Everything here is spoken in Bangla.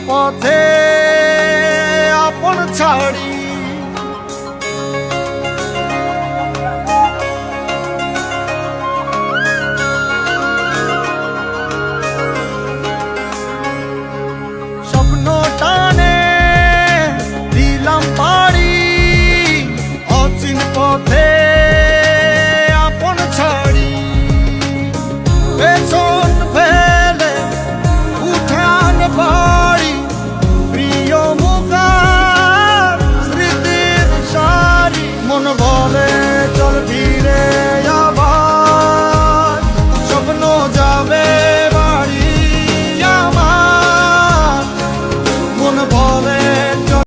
পথে আপন ছাড়ি স্বপ্ন টানে দিলাম পাড়ি অচিন পথে আপন ছাড়ি পেছন ফেলে উঠান বাড়ি প্রিয় মুখার স্মৃতির সারি মন বলে চল ফিরে আবার স্বপ্ন যাবে বাড়ি আমার মন বলে